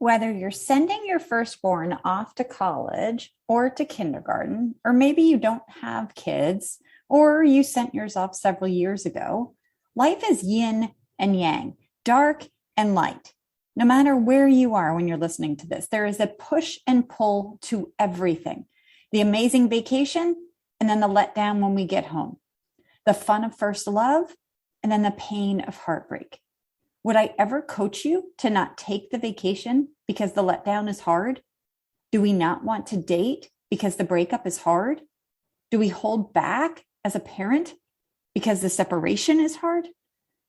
Whether you're sending your firstborn off to college or to kindergarten, or maybe you don't have kids, or you sent yours off several years ago, life is yin and yang, dark and light. No matter where you are when you're listening to this, there is a push and pull to everything. The amazing vacation, and then the letdown when we get home. The fun of first love, and then the pain of heartbreak. Would I ever coach you to not take the vacation because the letdown is hard? Do we not want to date because the breakup is hard? Do we hold back as a parent because the separation is hard?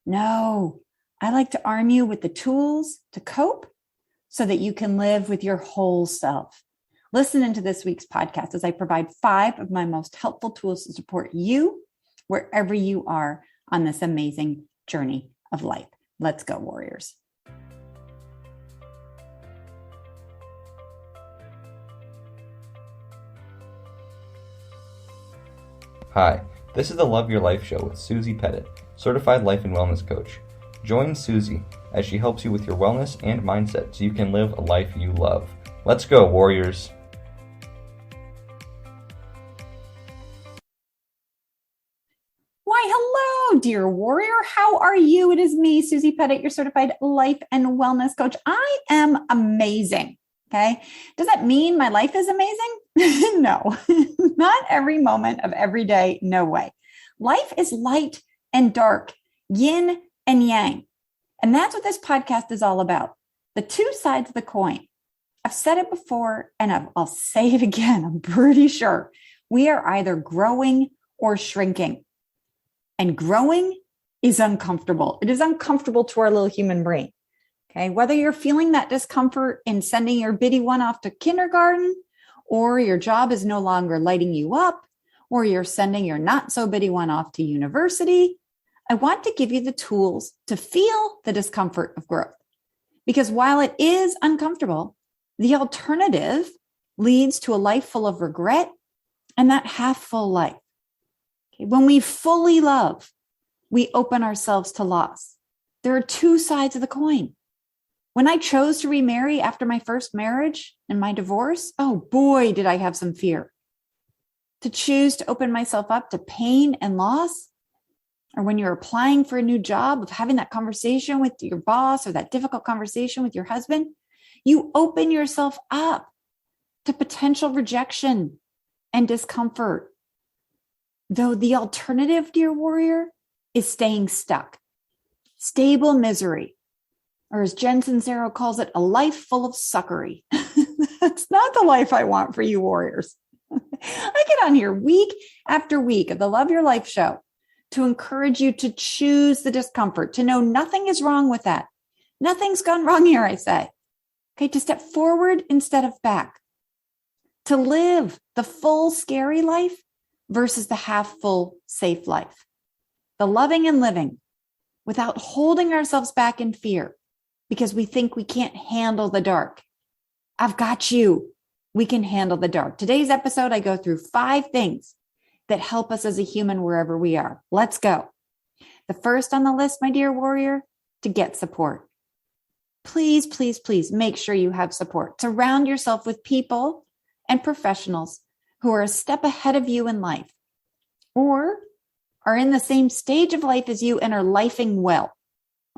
No, I like to arm you with the tools to cope so that you can live with your whole self. Listen into this week's podcast as I provide 5 of my most helpful tools to support you wherever you are on this amazing journey of life. Let's go, warriors. Hi, this is the Love Your Life Show with Susie Pettit, Certified Life and Wellness Coach. Join Susie as she helps you with your wellness and mindset so you can live a life you love. Let's go, warriors. Why, hello, dear warrior. How are you? It is me, Susie Pettit, your certified life and wellness coach. I am amazing. Okay. Does that mean my life is amazing? No, not every moment of every day. No way. Life is light and dark, yin and yang. And that's what this podcast is all about. The two sides of the coin. I've said it before and I'll say it again. I'm pretty sure we are either growing or shrinking. And growing is uncomfortable. It is uncomfortable to our little human brain. Okay. Whether you're feeling that discomfort in sending your bitty one off to kindergarten, or your job is no longer lighting you up, or you're sending your not so bitty one off to university, I want to give you the tools to feel the discomfort of growth. Because while it is uncomfortable, the alternative leads to a life full of regret and that half full life. When we fully love, we open ourselves to loss. There are two sides of the coin. When I chose to remarry after my first marriage and my divorce, oh boy, did I have some fear. To choose to open myself up to pain and loss, or when you're applying for a new job, of having that conversation with your boss or that difficult conversation with your husband, you open yourself up to potential rejection and discomfort. Though the alternative, dear warrior, is staying stuck. Stable misery, or as Jen Sincero calls it, a life full of suckery. That's not the life I want for you warriors. I get on here week after week of the Love Your Life show to encourage you to choose the discomfort, to know nothing is wrong with that. Nothing's gone wrong here, I say. Okay, to step forward instead of back. To live the full scary life versus the half full safe life. The loving and living without holding ourselves back in fear because we think we can't handle the dark. I've got you. We can handle the dark. Today's episode, I go through 5 things that help us as a human wherever we are. Let's go. The first on the list, my dear warrior, to get support. Please, please, please make sure you have support. Surround yourself with people and professionals who are a step ahead of you in life or are in the same stage of life as you and are lifing well,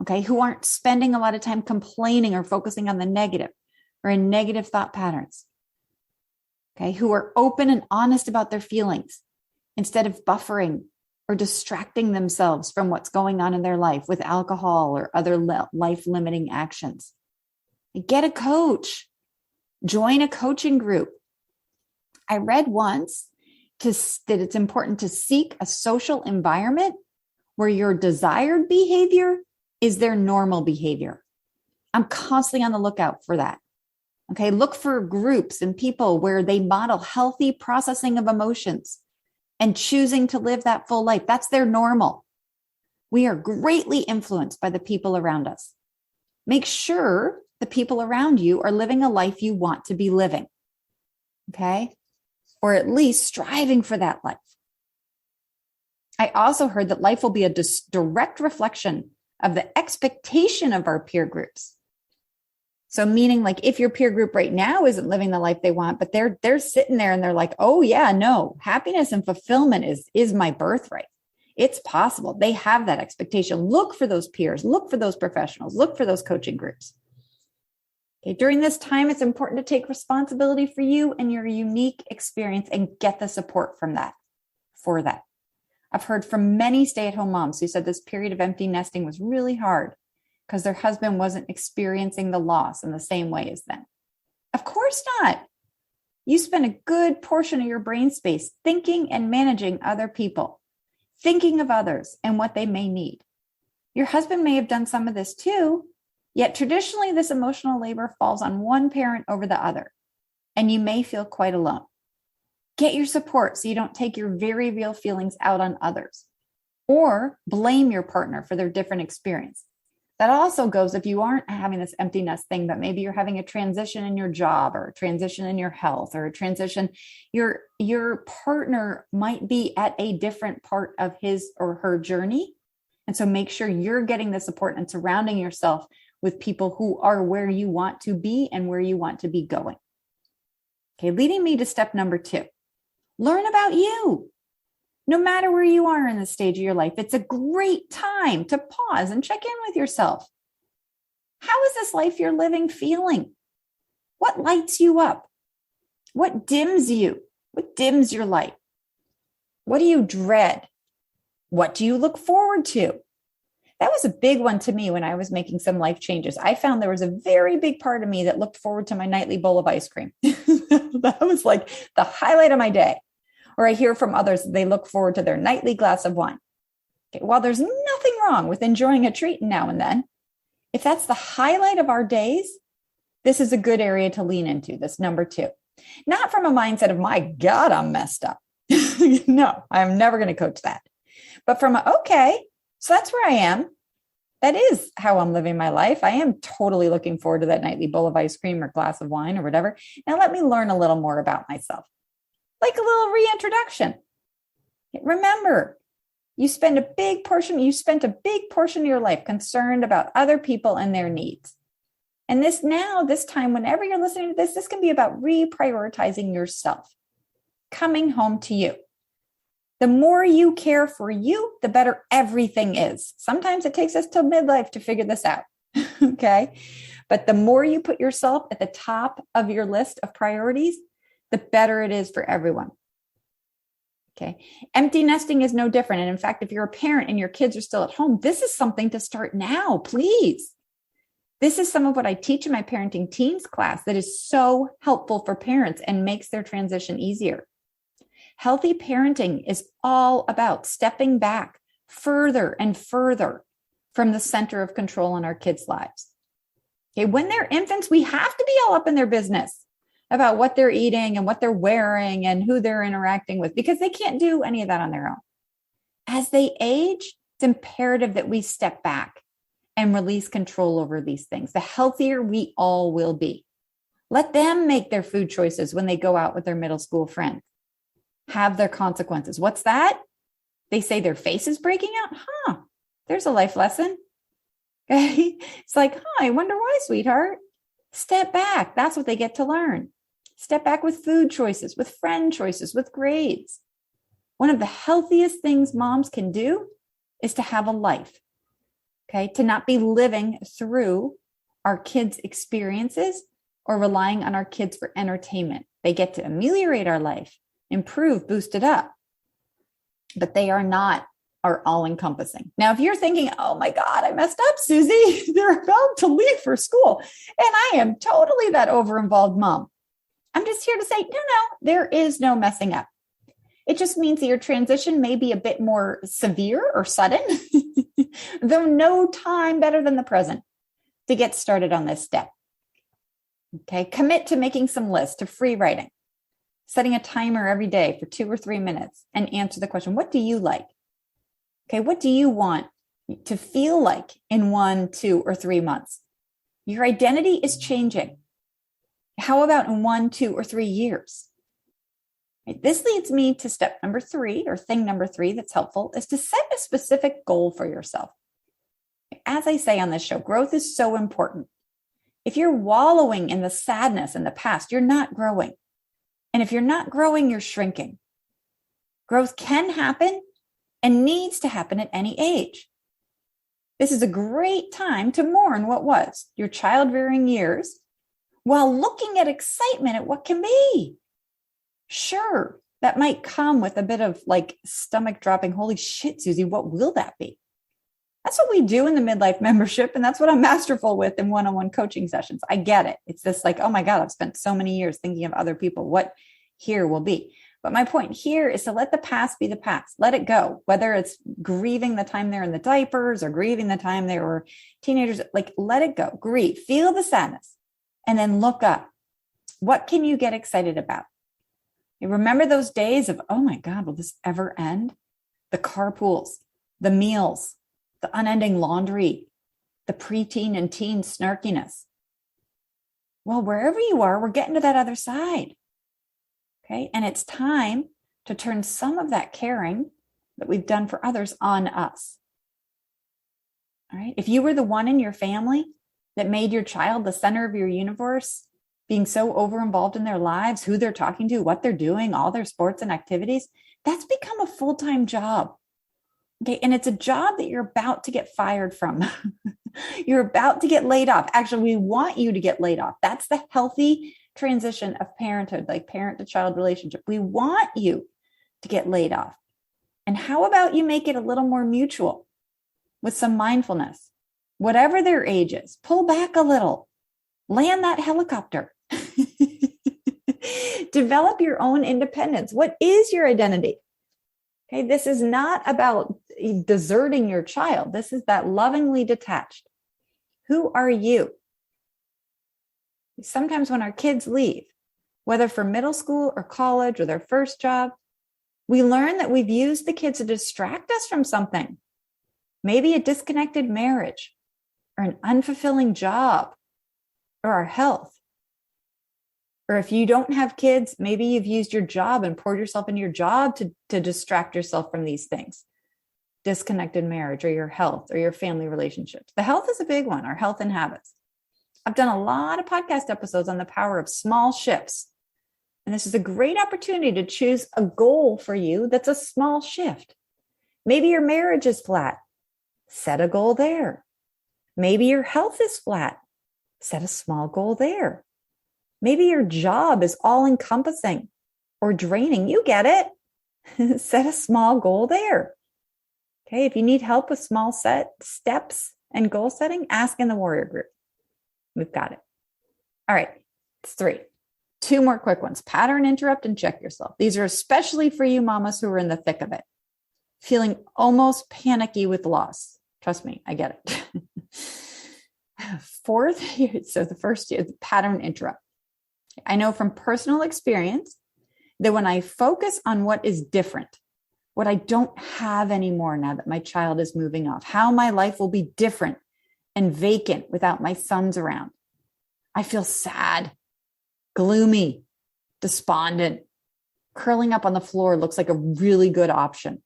okay, who aren't spending a lot of time complaining or focusing on the negative or in negative thought patterns, okay, who are open and honest about their feelings instead of buffering or distracting themselves from what's going on in their life with alcohol or other life-limiting actions. Get a coach. Join a coaching group. I read once that it's important to seek a social environment where your desired behavior is their normal behavior. I'm constantly on the lookout for that. Okay, look for groups and people where they model healthy processing of emotions and choosing to live that full life. That's their normal. We are greatly influenced by the people around us. Make sure the people around you are living a life you want to be living. Okay? Or at least striving for that life. I also heard that life will be a direct reflection of the expectation of our peer groups. So meaning like if your peer group right now isn't living the life they want, but they're sitting there and they're like, oh yeah, no, happiness and fulfillment is my birthright. It's possible. They have that expectation. Look for those peers, look for those professionals, look for those coaching groups. Okay, during this time, it's important to take responsibility for you and your unique experience and get the support from that, for that. I've heard from many stay-at-home moms who said this period of empty nesting was really hard because their husband wasn't experiencing the loss in the same way as them. Of course not. You spend a good portion of your brain space thinking and managing other people, thinking of others and what they may need. Your husband may have done some of this too, yet traditionally this emotional labor falls on one parent over the other, and you may feel quite alone. Get your support so you don't take your very real feelings out on others or blame your partner for their different experience. That also goes if you aren't having this empty nest thing, but maybe you're having a transition in your job or a transition in your health or a transition. Your partner might be at a different part of his or her journey. And so make sure you're getting the support and surrounding yourself with people who are where you want to be and where you want to be going. Okay, leading me to step number 2. Learn about you. No matter where you are in the stage of your life, it's a great time to pause and check in with yourself. How is this life you're living feeling? What lights you up? What dims you? What dims your light? What do you dread? What do you look forward to? That was a big one to me when I was making some life changes. I found there was a very big part of me that looked forward to my nightly bowl of ice cream. That was like the highlight of my day. Or I hear from others that they look forward to their nightly glass of wine. Okay, while there's nothing wrong with enjoying a treat now and then, if that's the highlight of our days, this is a good area to lean into, this number 2. Not from a mindset of, my God, I'm messed up. No, I'm never going to coach that. But from okay, so that's where I am. That is how I'm living my life. I am totally looking forward to that nightly bowl of ice cream or glass of wine or whatever. Now let me learn a little more about myself. Like a little reintroduction. Remember, you spent a big portion of your life concerned about other people and their needs. And this time, whenever you're listening to this can be about reprioritizing yourself, coming home to you. The more you care for you, the better everything is. Sometimes it takes us till midlife to figure this out. Okay. But the more you put yourself at the top of your list of priorities, the better it is for everyone. Okay. Empty nesting is no different. And in fact, if you're a parent and your kids are still at home, this is something to start now, please. This is some of what I teach in my parenting teens class that is so helpful for parents and makes their transition easier. Healthy parenting is all about stepping back further and further from the center of control in our kids' lives. Okay. When they're infants, we have to be all up in their business about what they're eating and what they're wearing and who they're interacting with, because they can't do any of that on their own. As they age, it's imperative that we step back and release control over these things. The healthier we all will be. Let them make their food choices when they go out with their middle school friends. Have their consequences. What's that? They say their face is breaking out? There's a life lesson. Okay. It's like, I wonder why, sweetheart. Step back. That's what they get to learn. Step back with food choices, with friend choices, with grades. One of the healthiest things moms can do is to have a life, okay? To not be living through our kids' experiences or relying on our kids for entertainment. They get to ameliorate our life, improve, boost it up, but they are not are all-encompassing. Now, if you're thinking, oh my God, I messed up, Susie, they're about to leave for school, and I am totally that over-involved mom. I'm just here to say, no, there is no messing up. It just means that your transition may be a bit more severe or sudden, though no time better than the present to get started on this step. Okay, commit to making some lists, to free writing, setting a timer every day for 2 or 3 minutes, and answer the question, what do you like? Okay, what do you want to feel like in 1, 2, or 3 months? Your identity is changing. How about in 1, 2, or 3 years? This leads me to step number 3, or thing number 3 that's helpful, is to set a specific goal for yourself. As I say on this show, growth is so important. If you're wallowing in the sadness in the past, you're not growing. And if you're not growing, you're shrinking. Growth can happen and needs to happen at any age. This is a great time to mourn what was your child-rearing years while looking at excitement at what can be. Sure, that might come with a bit of like stomach dropping. Holy shit, Susie, what will that be? That's what we do in the midlife membership. And that's what I'm masterful with in one-on-one coaching sessions. I get it. It's this like, oh my God, I've spent so many years thinking of other people. What here will be. But my point here is to let the past be the past. Let it go. Whether it's grieving the time they're in the diapers or grieving the time they were teenagers, like let it go. Grieve, feel the sadness, and then look up. What can you get excited about? You remember those days of, oh my God, will this ever end? The carpools, the meals, the unending laundry, the preteen and teen snarkiness. Well, wherever you are, we're getting to that other side. Okay. And it's time to turn some of that caring that we've done for others on us. All right. If you were the one in your family that made your child the center of your universe, being so over involved in their lives, who they're talking to, what they're doing, all their sports and activities, that's become a full-time job. Okay. And it's a job that you're about to get fired from. You're about to get laid off. Actually, we want you to get laid off. That's the healthy transition of parenthood, like parent to child relationship. We want you to get laid off. And how about you make it a little more mutual with some mindfulness? Whatever their age is, pull back a little, land that helicopter, develop your own independence. What is your identity? Okay, this is not about deserting your child. This is that lovingly detached. Who are you? Sometimes when our kids leave, whether for middle school or college or their first job, we learn that we've used the kids to distract us from something. Maybe a disconnected marriage or an unfulfilling job or our health. Or if you don't have kids, maybe you've used your job and poured yourself into your job to distract yourself from these things. Disconnected marriage or your health or your family relationships. The health is a big one, our health and habits. I've done a lot of podcast episodes on the power of small shifts. And this is a great opportunity to choose a goal for you that's a small shift. Maybe your marriage is flat. Set a goal there. Maybe your health is flat. Set a small goal there. Maybe your job is all encompassing or draining. You get it. Set a small goal there. Okay. If you need help with small steps and goal setting, ask in the warrior group. We've got it. All right. It's 3. 2 more quick ones. Pattern interrupt and check yourself. These are especially for you mamas who are in the thick of it. Feeling almost panicky with loss. Trust me, I get it. 4th, so the first is pattern interrupt. I know from personal experience that when I focus on what is different, what I don't have anymore now that my child is moving off, how my life will be different and vacant without my sons around, I feel sad, gloomy, despondent. Curling up on the floor looks like a really good option.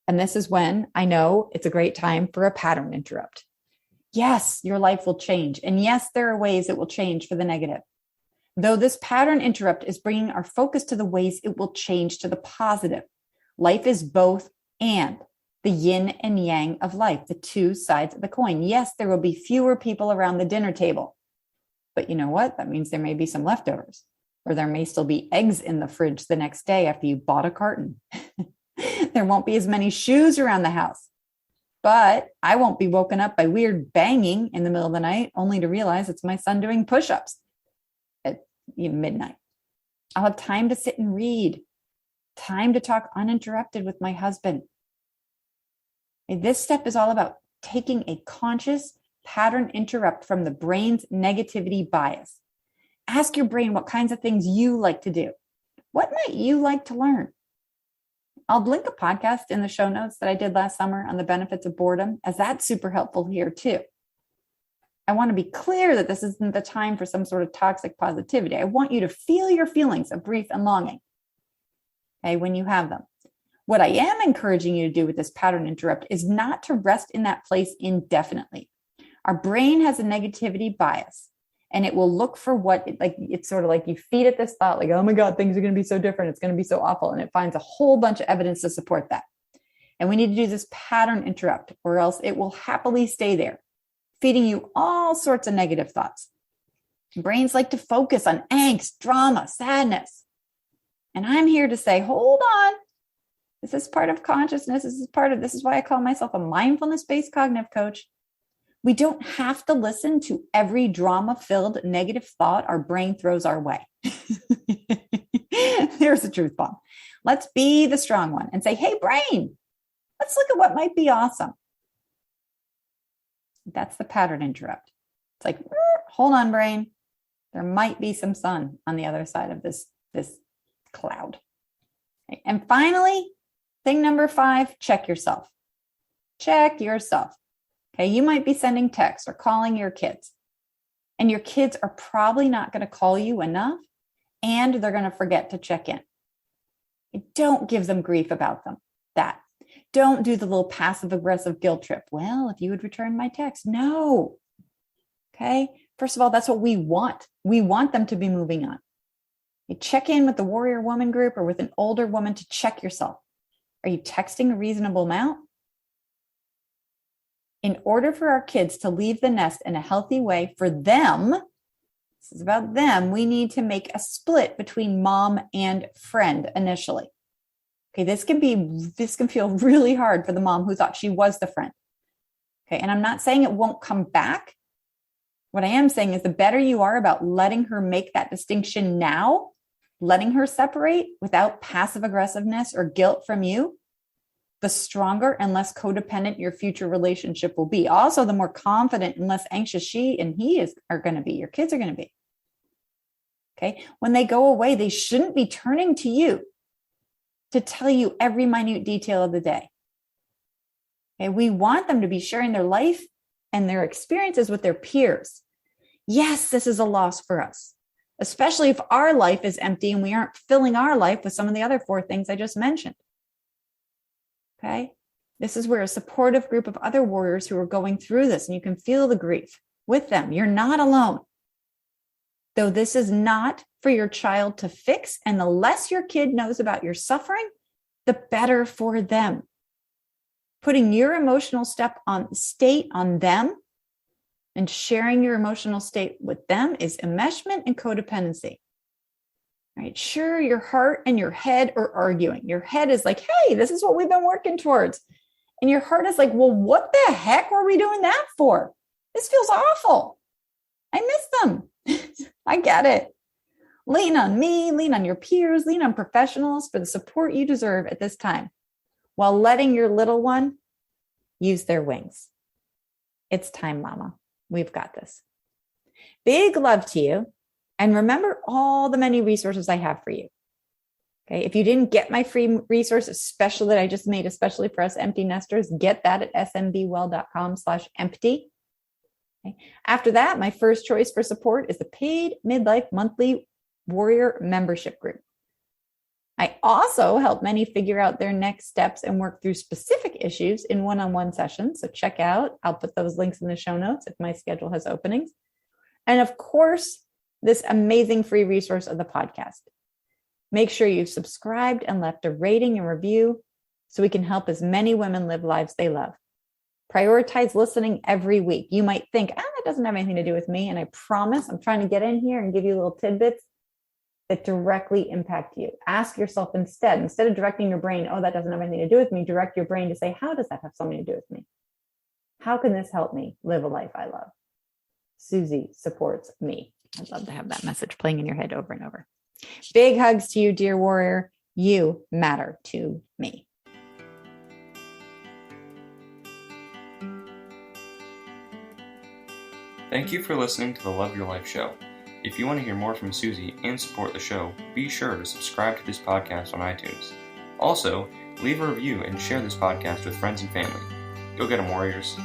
And this is when I know it's a great time for a pattern interrupt. Yes, your life will change. And yes, there are ways it will change for the negative. Though this pattern interrupt is bringing our focus to the ways it will change to the positive. Life is both and, the yin and yang of life, the 2 sides of the coin. Yes, there will be fewer people around the dinner table. But you know what? That means there may be some leftovers, or there may still be eggs in the fridge the next day after you bought a carton. There won't be as many shoes around the house. But I won't be woken up by weird banging in the middle of the night, only to realize it's my son doing push-ups at midnight. I'll have time to sit and read, time to talk uninterrupted with my husband. And this step is all about taking a conscious pattern interrupt from the brain's negativity bias. Ask your brain what kinds of things you like to do. What might you like to learn? I'll link a podcast in the show notes that I did last summer on the benefits of boredom, as that's super helpful here too. I want to be clear that this isn't the time for some sort of toxic positivity. I want you to feel your feelings of grief and longing, okay, when you have them. What I am encouraging you to do with this pattern interrupt is not to rest in that place indefinitely. Our brain has a negativity bias. And it will look for what, it's sort of like you feed it this thought, like, oh my God, things are going to be so different. It's going to be so awful. And it finds a whole bunch of evidence to support that. And we need to do this pattern interrupt, or else it will happily stay there, feeding you all sorts of negative thoughts. Brains like to focus on angst, drama, sadness. And I'm here to say, hold on. This is part of consciousness. This is why I call myself a mindfulness-based cognitive coach. We don't have to listen to every drama-filled negative thought our brain throws our way. There's the truth bomb. Let's be the strong one and say, hey, brain, let's look at what might be awesome. That's the pattern interrupt. It's like, hold on, brain. There might be some sun on the other side of this cloud. Okay. And finally, thing number 5, check yourself. Check yourself. Okay, you might be sending texts or calling your kids, and your kids are probably not going to call you enough, and they're going to forget to check in. Don't give them grief about that. Don't do the little passive-aggressive guilt trip. Well, if you would return my text. No. Okay, first of all, that's what we want. We want them to be moving on. You check in with the warrior woman group or with an older woman to check yourself. Are you texting a reasonable amount? In order for our kids to leave the nest in a healthy way for them, this is about them, we need to make a split between mom and friend initially. Okay, this can feel really hard for the mom who thought she was the friend. Okay, and I'm not saying it won't come back. What I am saying is the better you are about letting her make that distinction now, letting her separate without passive aggressiveness or guilt from you, the stronger and less codependent your future relationship will be. Also, the more confident and less anxious she and he are going to be, your kids are going to be. Okay. When they go away, they shouldn't be turning to you to tell you every minute detail of the day. Okay. We want them to be sharing their life and their experiences with their peers. Yes, this is a loss for us, especially if our life is empty and we aren't filling our life with some of the other 4 things I just mentioned. Okay. This is where a supportive group of other warriors who are going through this, and you can feel the grief with them. You're not alone. Though this is not for your child to fix, and the less your kid knows about your suffering, the better for them. Putting your emotional state on them and sharing your emotional state with them is enmeshment and codependency. Right? Sure, your heart and your head are arguing. Your head is like, hey, this is what we've been working towards. And your heart is like, well, what the heck were we doing that for? This feels awful. I miss them. I get it. Lean on me, lean on your peers, lean on professionals for the support you deserve at this time, while letting your little one use their wings. It's time, Mama. We've got this. Big love to you. And remember all the many resources I have for you. Okay. If you didn't get my free resource, especially that I just made, especially for us empty nesters, get that at smbwell.com/empty. Okay. After that, my first choice for support is the paid midlife monthly warrior membership group. I also help many figure out their next steps and work through specific issues in one-on-one sessions. So check out, I'll put those links in the show notes if my schedule has openings. And of course, this amazing free resource of the podcast. Make sure you've subscribed and left a rating and review so we can help as many women live lives they love. Prioritize listening every week. You might think, that doesn't have anything to do with me. And I promise I'm trying to get in here and give you little tidbits that directly impact you. Ask yourself instead of directing your brain, that doesn't have anything to do with me, direct your brain to say, how does that have something to do with me? How can this help me live a life I love? Susie supports me. I'd love to have that message playing in your head over and over. Big hugs to you, dear warrior. You matter to me. Thank you for listening to the Love Your Life show. If you want to hear more from Susie and support the show, be sure to subscribe to this podcast on iTunes. Also, leave a review and share this podcast with friends and family. Go get 'em, warriors.